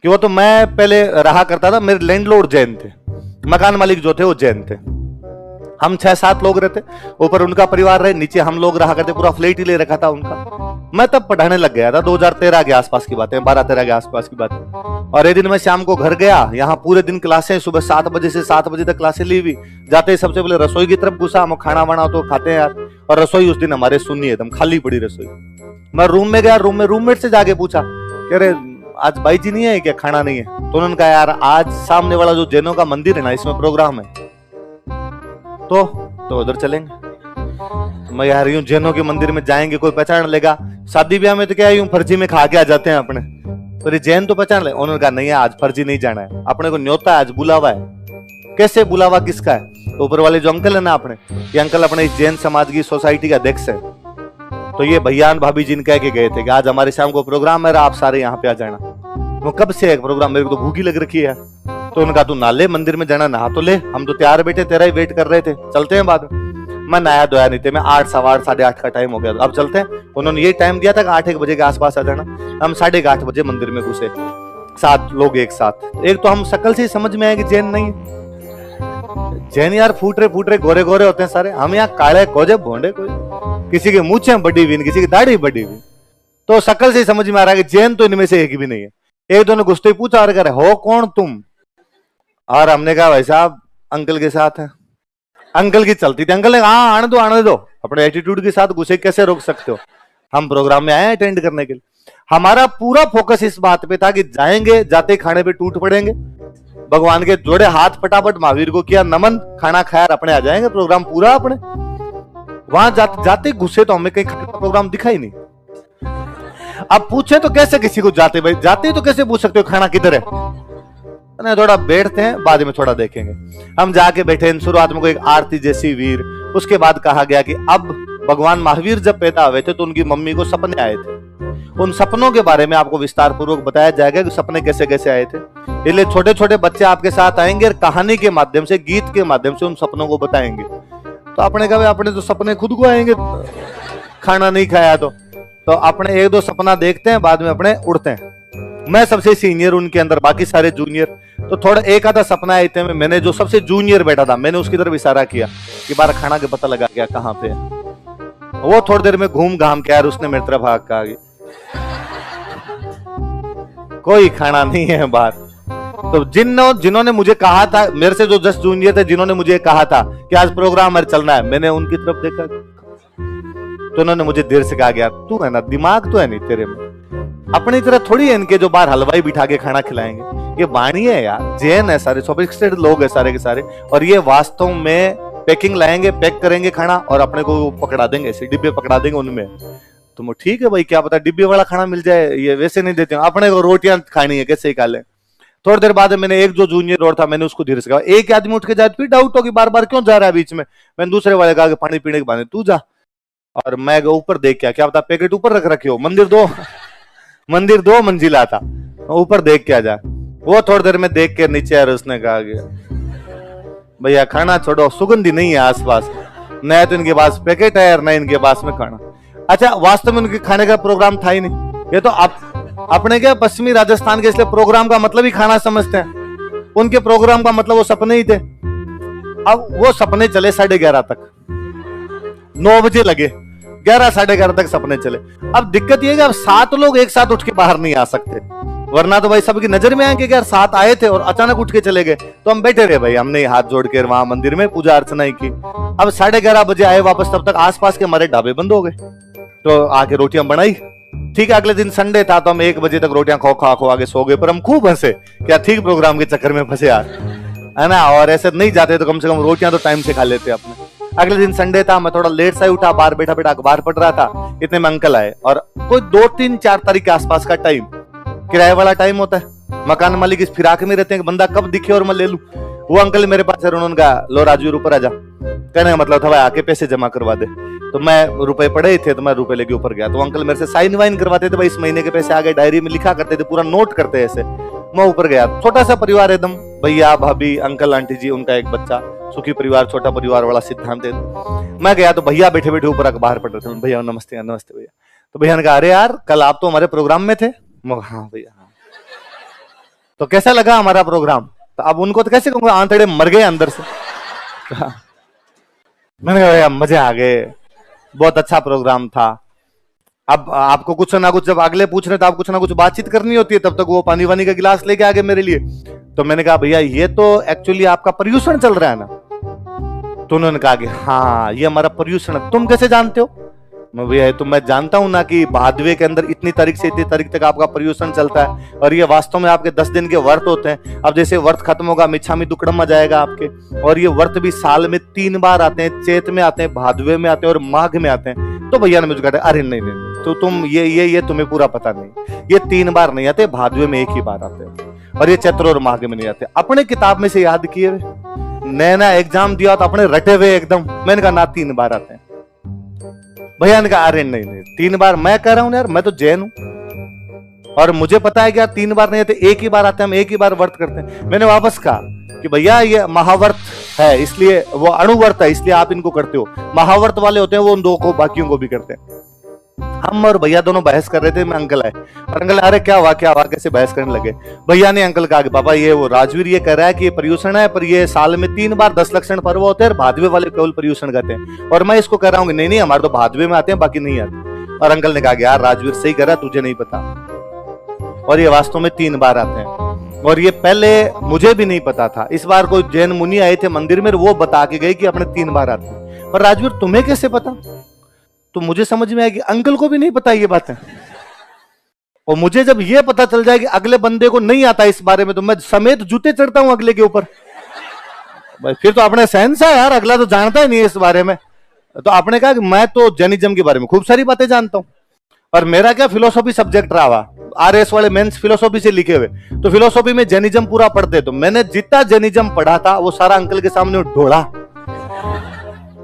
कि वो तो मैं पहले रहा करता था, मेरे लैंडलॉर्ड जैन थे, मकान मालिक जो थे वो जैन थे। हम 6-7 लोग रहते, ऊपर उनका परिवार रहे, नीचे हम लोग रहा करते, पूरा फ्लैट ही ले रखा था उनका। मैं तब पढ़ाने लग गया था, 2013 के आसपास की बात है, 12-13 के आसपास की बात है। और एक दिन मैं शाम को घर गया, यहाँ पूरे दिन क्लासें, सुबह 7 बजे से 7 बजे तक क्लासें ली हुई। जाते ही सबसे पहले रसोई की तरफ घुसा, हम खाना वाना तो खाते हैं यार, और रसोई उस दिन हमारे सुन्नी है, एकदम खाली पड़ी रसोई। मैं रूम में गया, रूम में रूममेट से जाके पूछा, कह रहे आज भाई जी नहीं है क्या, खाना नहीं है? तो उन्होंने कहा यार आज सामने वाला जो जैनों का मंदिर है ना, इसमें प्रोग्राम है, तो उधर चलेंगे। मैं यार यूं जैनों के मंदिर में जाएंगे, कोई पहचान लेगा, शादी ब्याह में तो क्या यूं फर्जी में खा के आ जाते हैं अपने, तो ये जैन तो पहचान ले। उन्होंने कहा नहीं आज फर्जी नहीं जाना है, अपने को न्योता है, आज बुलावा है। कैसे बुलावा किसका है? तो ऊपर वाले जो अंकल है ना अपने, ये अंकल अपने इस जैन समाज की सोसाइटी का अध्यक्ष है। तो ये भैया भाभी जी ने कह के गए थे कि आज हमारे शाम को प्रोग्राम है, आप सारे यहाँ पे आ जाना। वो कब से है प्रोग्राम, मेरे को तो भूखी लग रखी है। तो उनका तू नाले मंदिर में जाना, नहा तो ले, हम तो तैयार बैठे तेरा ही वेट कर रहे थे, चलते हैं बाद में। मैं नया धोया नहीं थे, मैं 8, 8:15, 8:30 का टाइम हो गया, अब चलते हैं। उन्होंने ये टाइम दिया था कि 8-1 बजे के आसपास आ जाना। हम 8:30 बजे मंदिर में घुसे, 7 लोग एक साथ। एक तो हम शक्ल से ही समझ में आए कि जैन नहीं है। जैन यार फूट रहे गोरे गोरे होते हैं सारे, हम यहाँ काले कोजे भोंडे, कोई किसी की मूंछें बड़ी हुई, किसी की दाढ़ी बड़ी हुई। तो शक्ल से ही समझ में आ रहा है कि जैन तो इनमें से एक भी नहीं है। एक दोनों घुसते ही पूछा, और कह रहे हो कौन तुम? और हमने कहा भाई साहब अंकल के साथ है। अंकल की चलती थी, अंकल ने हाँ आने दो, अपने एटीट्यूड के साथ घुसे कैसे रोक सकते हो, हम प्रोग्राम में आए हैं अटेंड करने के लिए। हमारा पूरा फोकस इस बात पे था कि जाएंगे, जाते खाने पे टूट पड़ेंगे, भगवान के जोड़े हाथ फटाफट महावीर को किया नमन, खाना खाया, अपने आ जाएंगे, प्रोग्राम पूरा अपने। वहां जाते घुसे तो हमें कहीं खाने का प्रोग्राम दिखा ही नहीं। अब पूछे तो कैसे किसी को, जाते भाई जाते तो कैसे पूछ सकते हो खाना किधर है? थोड़ा बैठते हैं, बाद में थोड़ा देखेंगे। हम जाके बैठे, शुरुआत में कोई एक आरती जैसी वीर, उसके बाद कहा गया कि अब भगवान महावीर जब पैदा हुए थे तो उनकी मम्मी को सपने आए थे, उन सपनों के बारे में आपको विस्तार पूर्वक बताया जाएगा कि सपने कैसे कैसे आए थे। इसलिए छोटे छोटे बच्चे आपके साथ आएंगे और कहानी के माध्यम से, गीत के माध्यम से उन सपनों को बताएंगे। तो आपने कहा अपने तो सपने खुद को आएंगे, खाना नहीं खाया तो अपने 1-2 सपना देखते हैं, बाद में अपने उड़ते हैं। मैं सबसे सीनियर उनके अंदर, बाकी सारे जूनियर। तो थोड़ा एक आधा सपना आए थे, मैंने जो सबसे जूनियर बैठा था मैंने उसकी तरफ इशारा किया कि बार खाना के पता लगा क्या कहाँ पे है। वो थोड़ी देर में घूम घाम के यार उसने मेरी तरफ भाग के आ गई, कोई खाना नहीं है बाहर। तो जिन्होंने मुझे कहा था, मेरे से जो 10 जूनियर थे जिन्होंने मुझे कहा था कि आज प्रोग्राम में चलना है, मैंने उनकी तरफ देखा तो उन्होंने मुझे देर से कहा गया तू है ना, दिमाग तो है नहीं तेरे में, अपनी तरह थोड़ी है इनके जो बाहर हलवाई बिठा के खाना खिलाएंगे। ये वाणी है यार, जैन है सारे, सोफिस्टिकेटेड लोग है सारे के सारे, और ये वास्तव में पैकिंग लाएंगे, पैक करेंगे खाना और अपने को पकड़ा देंगे, ऐसे डिब्बे पकड़ा देंगे उनमें। तो ठीक है भाई, क्या पता डिब्बे वाला खाना मिल जाए, ये वैसे नहीं देते, अपने को रोटियां खानी है कैसे ही खा ले। थोड़ी देर बाद मैंने एक जो जूनियर और था, मैंने उसको धीरे से कहा, एक आदमी उठ के जाए, फिर डाउट हो कि बार बार क्यों जा रहा है बीच में। मैंने दूसरे वाले कहा कि पानी पीने के बहाने तू जा, और मैं ऊपर देख क्या पता पैकेट ऊपर रख रखे हो, मंदिर 2 मंजिला था, ऊपर देख के आ जा। वो थोड़ी देर में देख के नीचे आया, उसने कहा कि भैया खाना छोड़ो, सुगंधी नहीं है आसपास, न तो इनके पास पैकेट है और न इनके पास में खाना। अच्छा, वास्तव में उनके खाने का प्रोग्राम था ही नहीं, ये तो अपने क्या पश्चिमी राजस्थान के, इसलिए प्रोग्राम का मतलब ही खाना समझते हैं, उनके प्रोग्राम का मतलब वो सपने ही थे। अब वो सपने चले 11:30 तक, 9 बजे लगे, 11, 11:30 तक सपने चले। अब दिक्कत ये है कि अब 7 लोग एक साथ उठ के बाहर नहीं आ सकते, वरना तो भाई सबकी नजर में आएंगे कि यार 7 आए थे और अचानक उठ के चले गए। तो हम बैठे रहे भाई, हमने हाथ जोड़ के वहां मंदिर में पूजा अर्चना ही की। अब 11:30 बजे आए वापस, तब तक आसपास के हमारे ढाबे बंद हो गए। तो आके रोटियां बनाई, ठीक है, अगले दिन संडे था तो हम 1 बजे तक रोटियां खो आगे सो गए, पर हम खूब हंसे, क्या ठीक प्रोग्राम के चक्कर में फंसे यार, है ना। और ऐसे नहीं जाते तो कम से कम रोटियां तो टाइम से खा लेते अपने। अगले दिन संडे था, मैं थोड़ा लेट से उठा, बाहर बैठा अखबार पढ़ रहा था, इतने में अंकल आए, और कोई 2, 3, 4 तारीख के आसपास का टाइम, किराए वाला टाइम होता है, मकान मालिक इस फिराक में रहते हैं कि बंदा कब दिखे और मैं ले लूं। वो अंकल मेरे पास है, उन्होंने कहा लो राजू ऊपर आ जा, कहने का मतलब था भाई आके पैसे जमा करवा दे। तो मैं रुपए पड़े ही थे तो मैं रुपए लेके ऊपर गया, तो अंकल मेरे से साइन वाइन करवाते थे भाई, इस महीने के पैसे आ गए, डायरी में लिखा करते थे, पूरा नोट करते ऐसे। मैं ऊपर गया, छोटा सा परिवार एकदम, भैया भाभी अंकल आंटी जी, उनका एक बच्चा, सुखी परिवार छोटा परिवार वाला सिद्धांत है। मैं गया तो भैया बैठे बैठे ऊपर अखबार पढ़ रहे थे। भैया नमस्ते, नमस्ते भैया। तो भैया ने कहा अरे यार कल आप तो हमारे प्रोग्राम में थे। हाँ भैया हाँ। तो कैसा लगा हमारा प्रोग्राम? तो अब उनको तो कैसे कहूंगा, आंतड़े मर गए अंदर से। मैंने कहा यार मजे आ गए, बहुत अच्छा प्रोग्राम था। अब आपको कुछ ना कुछ, जब अगले पूछ रहे तो आप कुछ ना कुछ बातचीत करनी होती है, तब तक वो पानी वानी का गिलास लेके आ गए मेरे लिए। तो मैंने कहा भैया ये तो एक्चुअली आपका पर्यूषण चल रहा है ना? तो उन्होंने कहा कि हाँ ये हमारा पर्यूषण है। तुम कैसे जानते हो? मैं भैया तो मैं जानता हूं ना कि भादवे के अंदर इतनी तारीख से इतनी तारीख तक आपका पर्यूषण चलता है, और ये वास्तव में आपके 10 दिन के व्रत होते हैं। अब जैसे व्रत खत्म होगा, मिच्छामी दुक्कड़म आ जाएगा आपके, और ये व्रत भी साल में 3 बार आते हैं, चैत में आते हैं, भादवे में आते हैं और माघ में आते हैं। तो भैया ने मुझे कहा अरे नहीं नहीं, तो तुम ये तुम्हें पूरा पता नहीं, ये 3 बार नहीं आते, भादवे में 1 ही बार आते हैं, और ये चैत्र और माघ में नहीं आते। अपने किताब में से याद किए हुए, नैना एग्जाम दिया तो अपने रटे हुए एकदम। मैंने कहा ना 3 बार आते हैं। भैया ने कहा अरे नहीं नहीं 3 बार, मैं कह रहा हूं यार मैं तो जैन हूं और मुझे पता है कि यार 3 बार नहीं आते, 1 ही बार आते हैं, हम 1 ही बार व्रत करते हैं। मैंने वापस कहा कि भैया ये महाव्रत है, इसलिए वो अणुव्रत है, इसलिए आप इनको करते हो। महाव्रत वाले होते हैं वो उन 2 को बाकियों को भी करते हैं। हम और भैया दोनों बहस कर रहे थे, मैं अंकल आए और अंकल अरे क्या हुआ कैसे बहस करने लगे। भैया ने अंकल कहा कि पापा ये वो राजवीर ये कह रहा है कि ये पर्यूषण है, पर ये साल में 3 बार 10 लक्षण पर्व होते हैं और भादवे वाले केवल पर्यूषण कहते हैं, और मैं इसको कह रहा हूँ कि नहीं नहीं हमारे तो भादवे में आते हैं बाकी नहीं आते। और अंकल ने कहा कि यार राजवीर सही कह रहा है, तुझे नहीं पता, और ये वास्तव में 3 बार आते हैं, और ये पहले मुझे भी नहीं पता था। इस बार कोई जैन मुनि आए थे मंदिर में, वो बता के गए कि अपने 3 बार आते हैं। पर राजवीर तुम्हें कैसे पता? तो मुझे समझ में आया कि अंकल को भी नहीं पता ये बात है, और मुझे जब ये पता चल जाए कि अगले बंदे को नहीं आता इस बारे में, तो मैं समेत जूते चढ़ता हूं अगले के ऊपर। फिर तो अपने सेंस है यार, अगला तो जानता ही नहीं है इस बारे में। तो आपने कहा कि मैं तो जैनिज्म के बारे में खूब सारी बातें जानता हूं, और मेरा क्या फिलोसॉफी सब्जेक्ट रहा हुआ, आरएस वाले मेंस फिलोसॉफी से लिखे हुए, तो फिलोसॉफी में जैनिज्म पूरा पढ़ते। तो मैंने जितना जैनिज्म पढ़ा था वो सारा अंकल के सामने ढोला।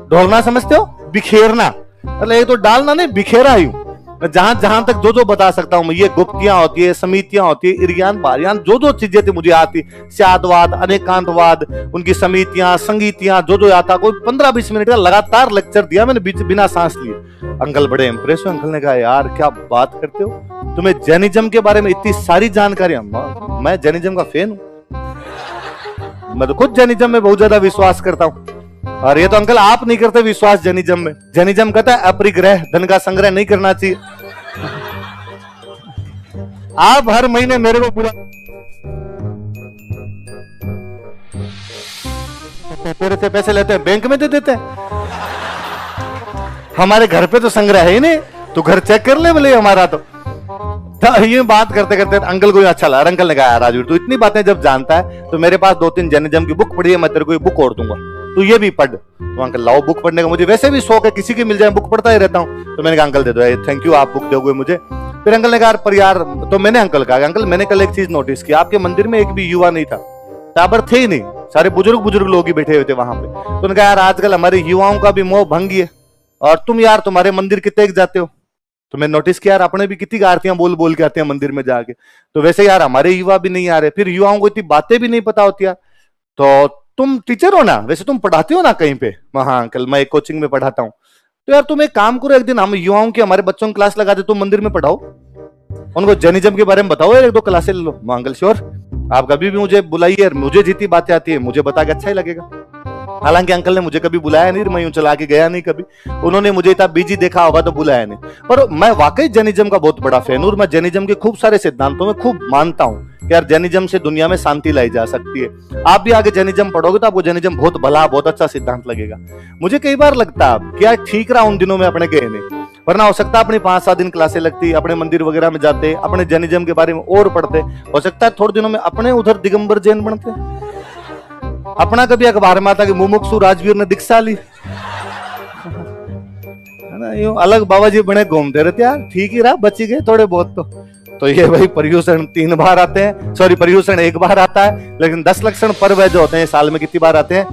ढोलना समझते हो? बिखेरना, मतलब एक तो डालना नहीं, बिखेरा ही हूं। जहां जहां तक जो बता सकता हूं मैं, ये गुप्तियां होती है, समितियां होती है, इर्यान बारियान, जो चीजें थी मुझे आती, स्यादवाद, अनेकांतवाद, उनकी समितियां, संगीतियां, जो आता, कोई 15-20 मिनट का लगातार लेक्चर दिया मैंने बिना सांस लिए। अंकल बड़े इंप्रेस हुए। अंकल ने कहा यार क्या बात करते हो, तुम्हें जैनिज्म के बारे में इतनी सारी जानकारियां। मैं जैनिज्म का फैन हूं, मैं तो खुद जैनिज्म में बहुत ज्यादा विश्वास करता हूं। और ये तो अंकल आप नहीं करते विश्वास जैनिज्म में। जैनिज्म कहता है अपरिग्रह, धन का संग्रह नहीं करना चाहिए। आप हर महीने मेरे को बुला, तेरे से पैसे लेते हैं, बैंक में दे देते हैं। हमारे घर पे तो संग्रह है ही नहीं, तो घर चेक कर ले बोले हमारा। तो ये बात करते करते अंकल को अच्छा लगा। अंकल ने कहा राजवीर तू इतनी बातें जब जानता है तो मेरे पास 2-3 जैनिज्म की बुक पढ़ी है, मैं तेरे को ये बुक और दूंगा, तू ये भी पढ़। तो अंकल लाओ बुक पढ़ने का, मुझे वैसे भी शौक है, किसी की मिल जाए बुक पढ़ता ही रहता हूँ। तो मैंने कहा अंकल दे दो, थैंक यू आप बुक दोगे मुझे। फिर अंकल ने कहा पर यार, तो मैंने अंकल कहा अंकल मैंने कल एक चीज नोटिस की, आपके मंदिर में एक भी युवा नहीं था, टाबर थे ही नहीं, सारे बुजुर्ग लोग ही बैठे हुए थे वहां पे। तो उन्होंने कहा यार आजकल हमारे युवाओं का भी मोह भंग है, और तुम यार तुम्हारे मंदिर कितने जाते हो। तो मैं नोटिस किया यार अपने भी कितनी आरतियां बोल बोल के आते हैं मंदिर में जाके, तो वैसे यार हमारे युवा भी नहीं आ रहे, फिर युवाओं को इतनी बातें भी नहीं पता होती यार। तो तुम टीचर हो ना, वैसे तुम पढ़ाते हो ना कहीं पे? हाँ अंकल मैं एक कोचिंग में पढ़ाता हूँ। तो यार तुम एक काम करो, एक दिन हम युवाओं की हमारे बच्चों की क्लास लगा दे, तुम मंदिर में पढ़ाओ, उनको जैनिज्म के बारे में बताओ, 1-2 क्लासें ले लो। अंकल श्योर, आप कभी भी मुझे बुलाइए, मुझे जितनी बातें आती है मुझे बता के अच्छा ही लगेगा। हालांकि अंकल ने मुझे कभी बुलाया नहीं, मैं यूं चला के गया नहीं कभी, उन्होंने मुझे इतना बिजी देखा होगा तो बुलाया नहीं। पर मैं वाकई जैनिज्म का बहुत बड़ा फैन हूं, मैं जैनिज्म के खूब सारे सिद्धांतों में खूब मानता हूं कि यार जैनिज्म से दुनिया में शांति लाई जा सकती है। आप भी आगे जैनिज्म पढ़ोगे तो आपको जैनिज्म बहुत भला, बहुत अच्छा सिद्धांत लगेगा। मुझे कई बार लगता है कि यार ठीक रहा उन दिनों में अपने गए नहीं, वरना हो सकता है अपनी 5-7 दिन क्लासें लगती, अपने मंदिर वगैरह में जाते, अपने जैनिज्म के बारे में और पढ़ते, हो सकता है थोड़े दिनों में अपने उधर दिगंबर जैन बनते। अपना कभी अखबार में आता कि मुमुक्षु राजवीर ने दीक्षा ली, है ना, यूं अलग बाबा जी बने घूमते रहते यार, ठीक ही रहा, बच ही गए थोड़े बहुत। तो ये भाई पर्यूषण 3 बार आते हैं, सॉरी पर्यूषण 1 बार आता है, लेकिन 10 लक्षण पर्व जो होते हैं साल में कितनी बार आते हैं?